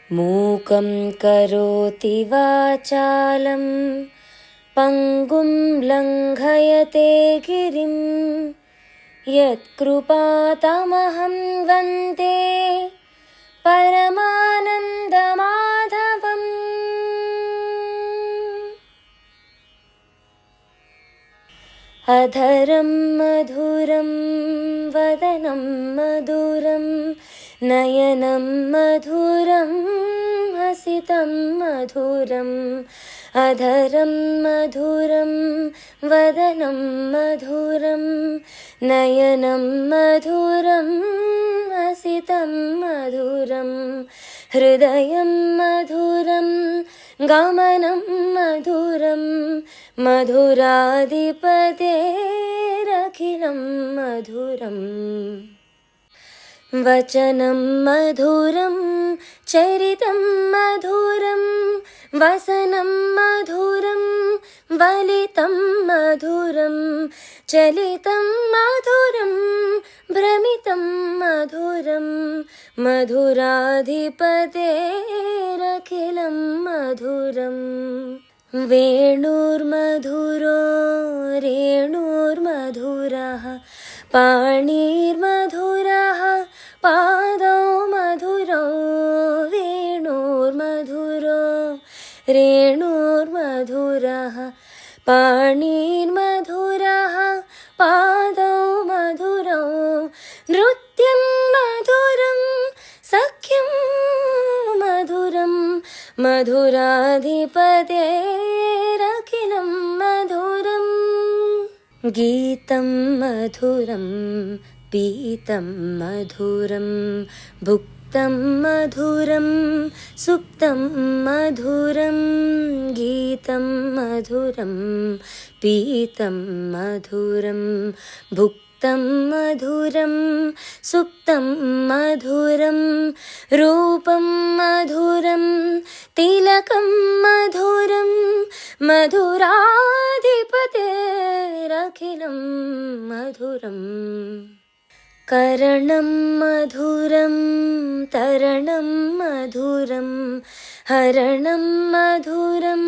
మూకం కరోతి వాచాలం పంగుం లంఘయతే గిరిం యత్కృపాతమహం వందే పరమానందమాధవం. అధరం మధురం వదనం మధురం నయనం మధురం హసితం మధురం. అధరం మధురం వదనం మధురం నయనం మధురం హసితం మధురం. హృదయం మధురం గమనం మధురం మధురాధిపతేరఖిలం మధురం. వచనం మధురం చరితం మధురం వసనం మధురం వలితం మధురం. చలితం మధురం భ్రమితం మధురం మధురాధిపతేరఖిలం మధురం. వేణుర్మధురో రేణుర్మధురః పాణిర్మధురః పాదౌ మధురౌ. వేణుర్మధురో రేణుర్మధురః పాణిర్మధురః పాదౌ మధురౌ. నృత్యం మధురం సఖ్యం మధురం మధురాధిపతేరఖిలం మధురం. గీతం మధురం పీతం మధురం భుక్తం మధురం సుప్తం మధురం. గీతం మధురం పీతం మధురం భుక్తం మధురం సుప్తం మధురం. రూపం మధురం తిలకం మధురం మధురాధిపతేరఖిలం మధురం. కరణం మధురం తరణం మధురం హరణం మధురం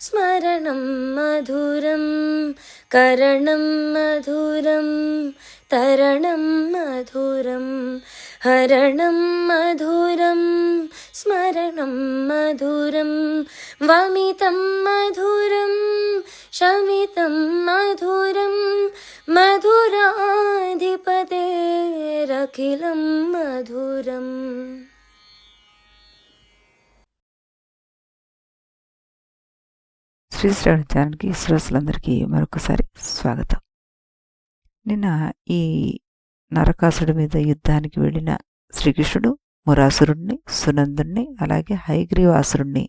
స్మరణం మధురం. కరణం మధురం తరణం మధురం హరణం మధురం స్మరణం మధురం. వమితం మధురం శమితం మధురం మధురాధిపతేరఖిలం మధురం. శ్రీ శ్రవణ ఛానల్కి శ్రోతలందరికీ మరొకసారి స్వాగతం. నిన్న ఈ నరకాసుడి మీద యుద్ధానికి వెళ్ళిన శ్రీకృష్ణుడు మురాసురుణ్ణి సునందుణ్ణి అలాగే హయగ్రీవాసురుణ్ణి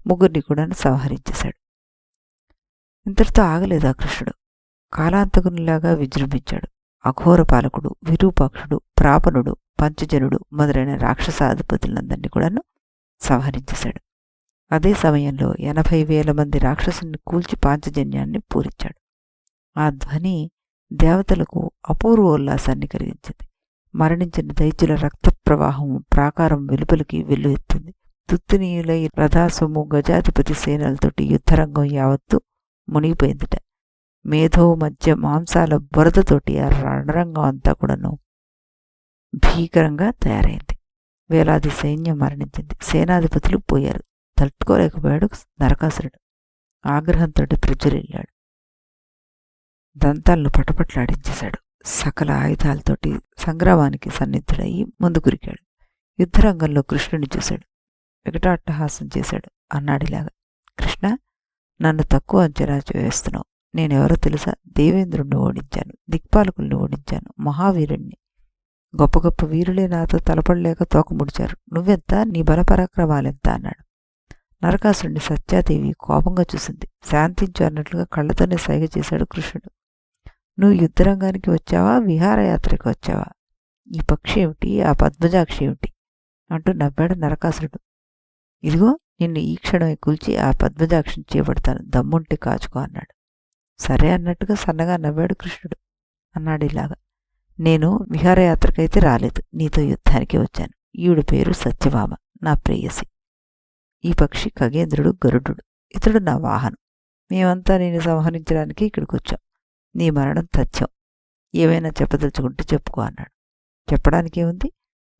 ముగ్గురిని కూడా సంహరించేశాడు. ఇంతటితో ఆగలేదు ఆ కృష్ణుడు. కాలాంతకునిలాగా విజృంభించాడు. అఘోర పాలకుడు విరూపాక్షుడు ప్రాపనుడు పంచజనుడు మొదలైన రాక్షసాధిపతులందరినీ కూడాను సంహరించేశాడు. అదే సమయంలో 80,000 మంది రాక్షసుని కూల్చి పాంచజన్యాన్ని పూరించాడు. ఆ ధ్వని దేవతలకు అపూర్వ ఉల్లాసాన్ని కలిగించింది. మరణించిన దైత్యుల రక్త ప్రవాహం ప్రాకారం వెలుపలికి వెల్లువెత్తింది. తుత్తునీయులై రథాసొమ్ము గజాధిపతి సేనలతోటి యుద్ధరంగం యావత్తు మునిగిపోయిందిట. మేధో మధ్య మాంసాల బురదతోటి ఆ రణరంగం అంతా కూడాను భీకరంగా తయారైంది. వేలాది సైన్యం మరణించింది. సేనాధిపతులు పోయారు. తట్టుకోలేకపోయాడు నరకాసురుడు. ఆగ్రహంతో ప్రజ్వరిల్లాడు. దంతాలను పటపట్లాడించేశాడు. సకల ఆయుధాలతోటి సంగ్రామానికి సన్నిధుడయి ముందుకురికాడు. యుద్ధరంగంలో కృష్ణుని చూశాడు. వికటాట్టహాసం చేశాడు. అన్నాడిలాగా, కృష్ణ, నన్ను తక్కువ అంచనా వేస్తున్నావు. నేనెవరో తెలుసా? దేవేంద్రుణ్ణి ఓడించాను, దిక్పాలకుల్ని ఓడించాను, మహావీరుణ్ణి. గొప్ప గొప్ప వీరులే నాతో తలపడలేక తోకముడిచారు. నువ్వెంత, నీ బలపరాక్రమాలెంత అన్నాడు. నరకాసురుణ్ణి సత్యాదేవి కోపంగా చూసింది. శాంతించు అన్నట్లుగా కళ్ళతోనే సైగ చేశాడు కృష్ణుడు. నువ్వు యుద్ధరంగానికి వచ్చావా, విహారయాత్రకి వచ్చావా? ఈ పక్షి ఏమిటి, ఆ పద్మజాక్షి ఏమిటి అంటూ నవ్వాడు నరకాసురుడు. ఇదిగో నిన్ను ఈ క్షణమే కూల్చి ఆ పద్మజాక్షిని చేపడతాను, దమ్ముంటే కాచుకో అన్నాడు. సరే అన్నట్టుగా సన్నగా నవ్వాడు కృష్ణుడు. అన్నాడు ఇలాగా, నేను విహారయాత్రకైతే రాలేదు, నీతో యుద్ధానికి వచ్చాను. ఈవిడ పేరు సత్యభామ, నా ప్రేయసి. ఈ పక్షి ఖగేంద్రుడు గరుడు. ఇతడు నా వాహనం. మేమంతా నేను సంహరించడానికి ఇక్కడికి వచ్చాం. నీ మరణం తథ్యం. ఏమైనా చెప్పదలుచుకుంటే చెప్పుకో అన్నాడు. చెప్పడానికేముంది?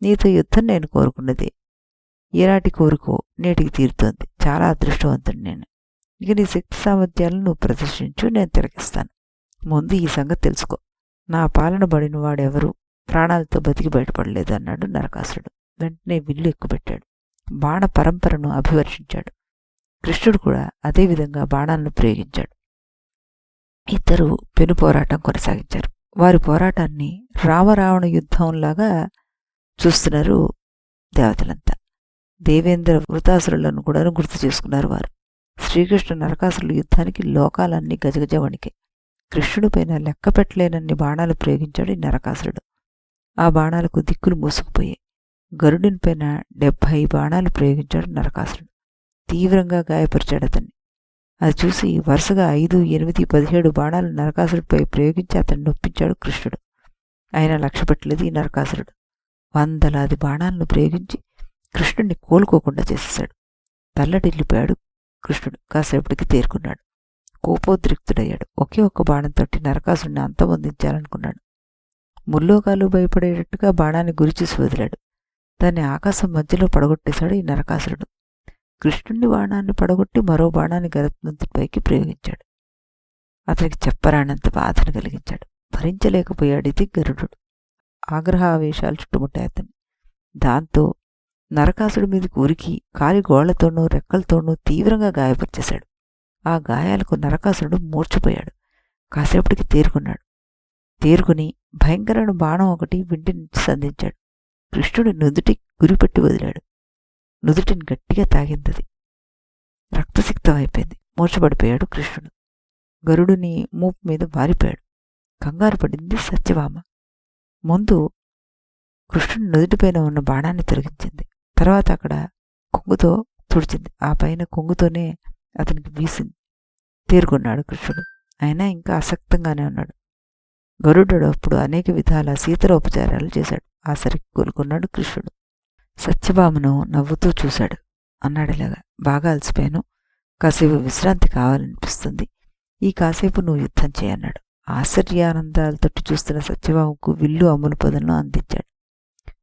నీతో యుద్ధం నేను కోరుకున్నదే. ఏనాటి కోరుకో నేటికి తీరుతోంది. చాలా అదృష్టవంతుడు నేను. ఇక నీ శక్తి సామర్థ్యాలను నువ్వు ప్రదర్శించు, నేను తిరగిస్తాను. ముందు ఈ సంగతి తెలుసుకో. నా పాలన బడిన వాడెవరూ ప్రాణాలతో బతికి బయటపడలేదు అన్నాడు నరకాసురుడు. వెంటనే విల్లు ఎక్కుపెట్టాడు. బాణ పరంపరను అభివర్షించాడు. కృష్ణుడు కూడా అదేవిధంగా బాణాలను ప్రయోగించాడు. ఇద్దరూ పెను పోరాటం కొనసాగించారు. వారి పోరాటాన్ని రామరావణ యుద్ధంలాగా చూస్తున్నారు దేవతలంతా. దేవేంద్ర వృతాసురులను కూడా గుర్తు చేసుకున్నారు వారు. శ్రీకృష్ణ నరకాసురుల యుద్ధానికి లోకాలన్నీ గజగజ వణికే. కృష్ణుడిపైన లెక్క పెట్టలేనన్ని బాణాలు ప్రయోగించాడు ఈ నరకాసురుడు. ఆ బాణాలకు దిక్కులు మూసుకుపోయాయి. గరుడినిపైన 70 బాణాలు ప్రయోగించాడు నరకాసురుడు. తీవ్రంగా గాయపరిచాడు అతన్ని. అది చూసి వరుసగా 5, 8, 17 బాణాలు నరకాసురుడిపై ప్రయోగించి అతన్ని నొప్పించాడు కృష్ణుడు. ఆయన లక్ష్య పెట్టలేదు ఈ నరకాసురుడు. వందలాది బాణాలను ప్రయోగించి కృష్ణుడిని కోలుకోకుండా చేసేశాడు. తల్లడిల్లిపోయాడు కృష్ణుడు. కాసేపటికి తేరుకున్నాడు. కోపోద్రిక్తుడయ్యాడు. ఒకే ఒక్క బాణంతోటి నరకాసురుడిని అంతమొందించాలనుకున్నాడు. ముల్లోకాలు భయపడేటట్టుగా బాణాన్ని గురిచేసి వదిలాడు. దాన్ని ఆకాశం మధ్యలో పడగొట్టేశాడు ఈ నరకాసురుడు. కృష్ణుడి బాణాన్ని పడగొట్టి మరో బాణాన్ని గరుత్మంతుడిపైకి ప్రయోగించాడు. అతనికి చెప్పరానంత బాధను కలిగించాడు. భరించలేకపోయాడు ఇది గరుడు. ఆగ్రహావేశాలు చుట్టుముట్టాయి అతన్ని. దాంతో నరకాసుడి మీదకి ఉరికి కాలి గోళ్లతోనూ రెక్కలతోనూ తీవ్రంగా గాయపరిచేశాడు. ఆ గాయాలకు నరకాసురుడు మూర్ఛపోయాడు. కాసేపటికి తేరుకున్నాడు. తేరుకుని భయంకరమైన బాణం ఒకటి వింటి నుంచి సంధించాడు. కృష్ణుడి నుదుటి గురిపెట్టి వదిలాడు. నుదుటిని గట్టిగా తాగిందది. రక్తసిక్తం అయిపోయింది. మూర్ఛపడిపోయాడు కృష్ణుడు. గరుడుని మూపు మీద వారిపోయాడు. కంగారు పడింది సత్యభామ. ముందు కృష్ణుడి నుదుటిపైన ఉన్న బాణాన్ని తొలగించింది. తర్వాత అక్కడ కొంగుతో తుడిచింది. ఆ పైన కొంగుతోనే అతనికి వీసింది. తేరుకున్నాడు కృష్ణుడు. అయినా ఇంకా అసక్తంగానే ఉన్నాడు. గరుడు అప్పుడు అనేక విధాల శీతలోపచారాలు చేశాడు. ఆసరికి కోలుకున్నాడు కృష్ణుడు. సత్యభామను నవ్వుతూ చూశాడు. అన్నాడిలాగా, బాగా అలసిపోయాను. కాసేపు విశ్రాంతి కావాలనిపిస్తుంది. ఈ కాసేపు నువ్వు యుద్ధం చేయన్నాడు. ఆశ్చర్యానందాలతోటి చూస్తున్న సత్యభామకు విల్లు అమ్ముల పొదలను అందించాడు.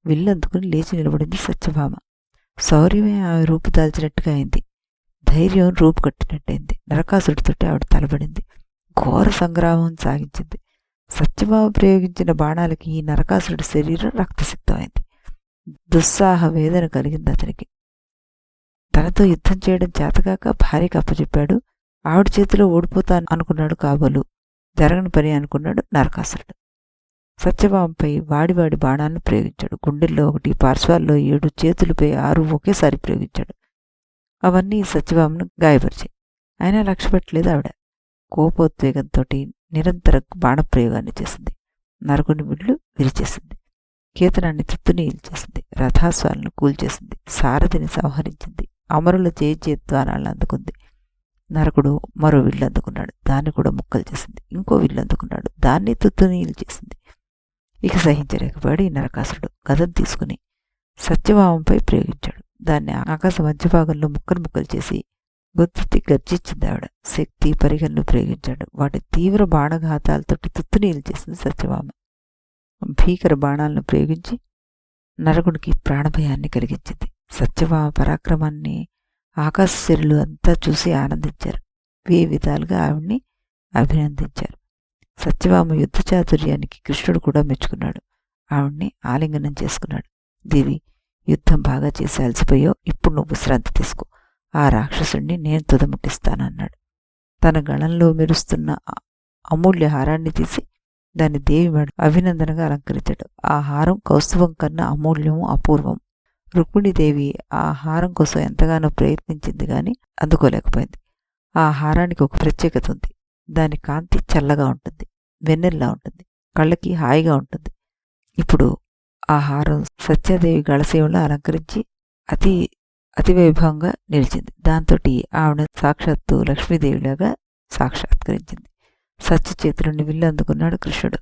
విల్లు అందుకుని లేచి నిలబడింది సత్యభామ. శౌర్యమే ఆమె రూపు దాల్చినట్టుగా అయింది. ధైర్యం రూపు కట్టినట్టయింది. నరకాసుడితోటి ఆవిడ తలబడింది. ఘోర సంగ్రామం సాగించింది. సత్యభామ ప్రయోగించిన బాణాలకి ఈ నరకాసురుడి శరీరం రక్తసిక్తమైంది. దుస్సాహ వేదన కలిగింది అతనికి. తనతో యుద్ధం చేయడం చేతగాక భార్యకి అప్పచెప్పాడు. ఆవిడ చేతిలో ఓడిపోతాను అనుకున్నాడు కాబోలు. జరగని పని అనుకున్నాడు నరకాసురుడు. సత్యభామపై వాడివాడి బాణాలను ప్రయోగించాడు. గుండెల్లో 1, పార్శ్వాల్లో 7, చేతులపై 6 ఒకేసారి ప్రయోగించాడు. అవన్నీ సత్యభామను గాయపరిచాయి. అయినా లక్ష్య పెట్టలేదు ఆవిడ. కోపోద్వేగంతో నిరంతర బాణప్రయోగాన్ని చేసింది. నరకుని విళ్ళు విరిచేసింది. కేతనాన్ని తుత్తునీలు చేసింది. రథాస్వాలను కూల్చేసింది. సారథిని సంహరించింది. అమరుల జయజయధ్వానాలను అందుకుంది. నరకుడు మరో విల్లు అందుకున్నాడు. దాన్ని కూడా ముక్కలు చేసింది. ఇంకో విల్లు అందుకున్నాడు. దాన్ని తుత్తునీలు చేసింది. ఇక సహించలేకపోయాడు ఈ నరకాసురుడు. గదం తీసుకుని సత్యభామంపై ప్రయోగించాడు. దాన్ని ఆకాశ మధ్యభాగంలో ముక్కలు చేసి గొంతెత్తి గర్జించింది ఆవిడ. శక్తి పరిగణలు ప్రయోగించాడు. వాటి తీవ్ర బాణఘాతాలతో తుత్తునీలు చేసింది సత్యభామ. భీకర బాణాలను ప్రయోగించి నరకుడికి ప్రాణభయాన్ని కలిగించింది. సత్యభామ పరాక్రమాన్ని ఆకాశశరులు అంతా చూసి ఆనందించారు. విధాలుగా ఆవిడ్ని అభినందించారు. సత్యభామ యుద్ధ చాతుర్యానికి కృష్ణుడు కూడా మెచ్చుకున్నాడు. ఆవిడ్ని ఆలింగనం చేసుకున్నాడు. దేవి, యుద్ధం బాగా చేసి అలసిపోయావు. ఇప్పుడు నువ్వు విశ్రాంతి తీసుకో. ఆ రాక్షసుణ్ణి నేను తుదముట్టిస్తానన్నాడు. తన గళంలో మెరుస్తున్న అమూల్య హారాన్ని తీసి దాన్ని దేవి మెడ అభినందనగా అలంకరించాడు. ఆ హారం కౌస్తుభం కన్నా అమూల్యం, అపూర్వం. రుక్మిణీదేవి ఆ హారం కోసం ఎంతగానో ప్రయత్నించింది గాని అందుకోలేకపోయింది. ఆ హారానికి ఒక ప్రత్యేకత ఉంది. దాని కాంతి చల్లగా ఉంటుంది, వెన్నెల్లా ఉంటుంది, కళ్ళకి హాయిగా ఉంటుంది. ఇప్పుడు ఆ హారం సత్యాదేవి గళసేవలో అలంకరించి అతివైభవంగా నిలిచింది. దాంతో ఆవిడ సాక్షాత్తు లక్ష్మీదేవిలాగా సాక్షాత్కరించింది. సత్య చేతులని విల్లు అందుకున్నాడు కృష్ణుడు.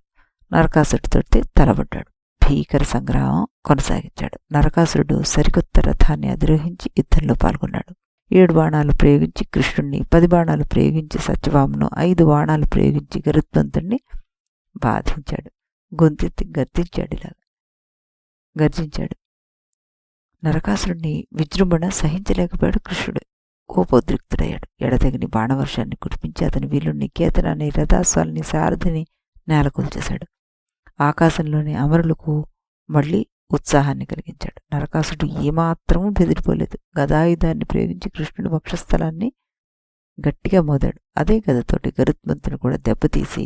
నరకాసుడితోటి తలబడ్డాడు. భీకర సంగ్రామం కొనసాగించాడు. నరకాసురుడు సరికొత్త రథాన్ని అధిరోహించి యుద్ధంలో పాల్గొన్నాడు. 7 బాణాలు ప్రయోగించి కృష్ణుణ్ణి, 10 బాణాలు ప్రయోగించి సత్యభామను, 5 బాణాలు ప్రయోగించి గరుత్మంతుణ్ణి బాధించాడు. గొంతెత్తి గర్జించాడు. నరకాసురుణ్ణి విజృంభణ సహించలేకపోయాడు కృష్ణుడు. కోపోద్రిక్తుడయ్యాడు. ఎడతెగని బాణవర్షాన్ని కురిపించి అతని వీలుణ్ణి, కేతనాన్ని, రథాస్వాల్ని, సారథిని నేలకొల్చేశాడు. ఆకాశంలోని అమరులకు మళ్లీ ఉత్సాహాన్ని కలిగించాడు. నరకాసుడు ఏమాత్రమూ బెదిరిపోలేదు. గదాయుధాన్ని ప్రయోగించి కృష్ణుడి వక్షస్థలాన్ని గట్టిగా మోదాడు. అదే గదతోటి గరుత్మంతుని కూడా దెబ్బతీసి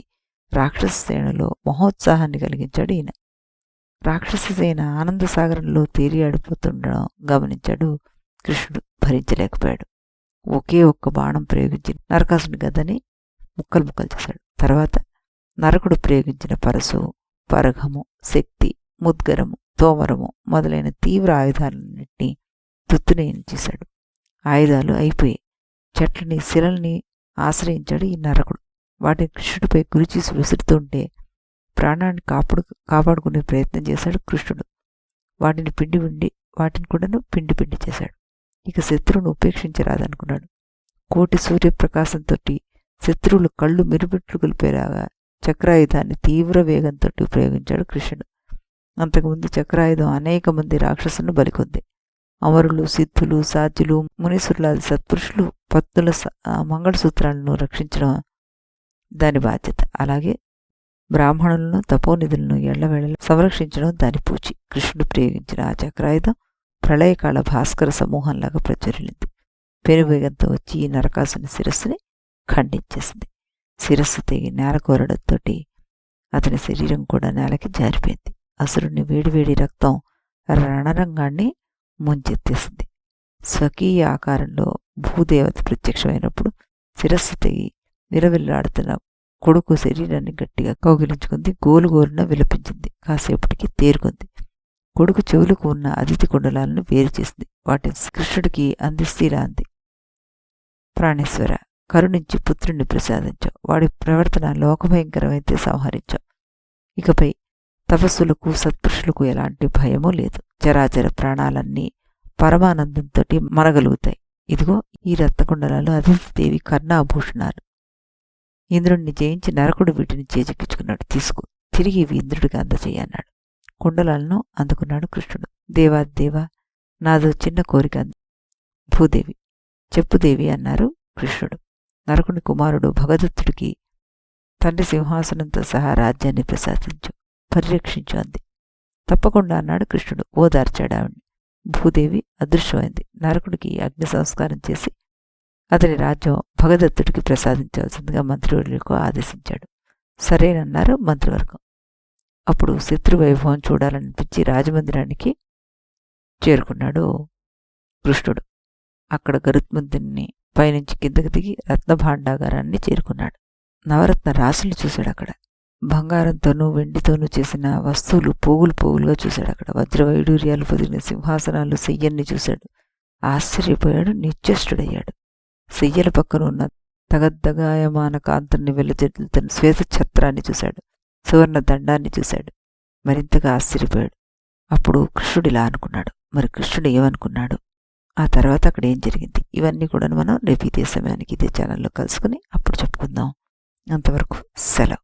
రాక్షస సేనలో మహోత్సాహాన్ని కలిగించాడు ఈయన. రాక్షస సేన ఆనందసాగరంలో తేలియాడిపోతుండడం గమనించాడు కృష్ణుడు. భరించలేకపోయాడు. ఒకే ఒక్క బాణం ప్రయోగించి నరకాసుడి గదని ముక్కలు చేశాడు. తర్వాత నరకుడు ప్రయోగించిన పరశు, పరఘము, శక్తి, ముద్గరము, తోమరము మొదలైన తీవ్ర ఆయుధాలన్నింటినీ తుత్తునేయించేశాడు. ఆయుధాలు అయిపోయి చెట్లని, శిలల్ని ఆశ్రయించాడు ఈ నరకుడు. వాటిని కృష్ణుడిపై గురిచేసి విసురుతుంటే ప్రాణాన్ని కాపాడుకునే ప్రయత్నం చేశాడు కృష్ణుడు. వాటిని కూడాను పిండి చేశాడు. ఇక శత్రువును ఉపేక్షించరాదనుకున్నాడు. కోటి సూర్యప్రకాశంతో శత్రువులు కళ్ళు మిరుమిట్లు గొలిపేలాగా చక్రాయుధాన్ని తీవ్ర వేగంతో ప్రయోగించాడు కృష్ణుడు. అంతకుముందు చక్రాయుధం అనేక మంది రాక్షసులను బలికొంది. అమరులు, సిద్ధులు, సాధ్యులు, మునీశ్వరులాది సత్పురుషులు పత్నుల మంగళసూత్రాలను రక్షించడం దాని బాధ్యత. అలాగే బ్రాహ్మణులను, తపోనిధులను ఎళ్లవేళలా సంరక్షించడం దాని పూచి. కృష్ణుడు ప్రయోగించిన ఆ చక్రాయుధం ప్రళయకాల భాస్కర సమూహంలాగా ప్రజ్వరిల్లింది. పెనువేగంతో వచ్చి ఈ నరకాసుని శిరస్సుని ఖండించేసింది. శిరస్సు తెగి నేలకోరడంతో అతని శరీరం కూడా నేలకి జారిపోయింది. అసురుని వేడివేడి రక్తం రణరంగాన్ని ముంచెత్తేసింది. స్వకీయ ఆకారంలో భూదేవత ప్రత్యక్షమైనప్పుడు శిరస్సు తెగి విరవిల్లాడుతున్న కొడుకు శరీరాన్ని గట్టిగా కౌగిలించుకుంది. గోలుగోలున విలపించింది. కాసేపటికి తేరుకుంది. కొడుకు చెవులకు ఉన్న అతిథి కుండలాలను వేరు చేసింది. వాటిని కృష్ణుడికి అందిస్తే ఇలా అంది: ప్రాణేశ్వర, కరుణించి పుత్రుణ్ణి ప్రసాదించావు. వాడి ప్రవర్తన లోకభయంకరమైతే సంహరించావు. ఇకపై తపస్సులకు, సత్పురుషులకు ఎలాంటి భయమూ లేదు. చరాచర ప్రాణాలన్నీ పరమానందంతో మనగలుగుతాయి. ఇదిగో ఈ రత్నకుండలాలు అతిథిదేవి కర్ణాభూషణాలు. ఇంద్రుణ్ణి జయించి నరకుడు వీటిని చేజిక్కించుకున్నాడు. తీసుకో, తిరిగి ఇవి ఇంద్రుడికి అందజేయన్నాడు. కుండలాలను అందుకున్నాడు కృష్ణుడు. దేవా, నాదో చిన్న కోరిక అంది భూదేవి. చెప్పుదేవి అన్నారు కృష్ణుడు. నరకుని కుమారుడు భగదత్తుడికి తండ్రి సింహాసనంతో సహా రాజ్యాన్ని ప్రసాదించు, పరిరక్షించు అంది. తప్పకుండా అన్నాడు కృష్ణుడు. ఓదార్చాడు ఆవిడ్ని. భూదేవి అదృశ్యమైంది. నరకుడికి అగ్ని సంస్కారం చేసి అతని రాజ్యం భగదత్తుడికి ప్రసాదించవలసిందిగా మంత్రివర్యులకు ఆదేశించాడు. సరేనన్నారు మంత్రివర్గం. అప్పుడు శత్రువైభవం చూడాలనిపించి రాజమందిరానికి చేరుకున్నాడు కృష్ణుడు. అక్కడ గరుత్మంతుని పైనుంచి కిందకి దిగి రత్నభాండాగారాన్ని చేరుకున్నాడు. నవరత్న రాశులు చూశాడు అక్కడ. బంగారంతోనూ వెండితోనూ చేసిన వస్తువులు పోగులుగా చూశాడు అక్కడ. వజ్రవైడూర్యాలు పొదిగిన సింహాసనాలు, శయ్యల్ని చూశాడు. ఆశ్చర్యపోయాడు, నిశ్చేష్టుడయ్యాడు. శయ్యల పక్కన ఉన్న తగద్దగాయమాన కాంతుల్ని వెలుజల్లుతున్న శ్వేత ఛత్రాన్ని చూశాడు. సువర్ణ దండాన్ని చూశాడు. మరింతగా ఆశ్చర్యపోయాడు. అప్పుడు కృష్ణుడు ఇలా అనుకున్నాడు. మరి కృష్ణుడు ఏమనుకున్నాడు, ఆ తర్వాత అక్కడ ఏం జరిగింది, ఇవన్నీ కూడా మనం రేపు ఇదే సమయానికి ఇదే ఛానల్లో కలుసుకుని అప్పుడు చెప్పుకుందాం. అంతవరకు సెలవు.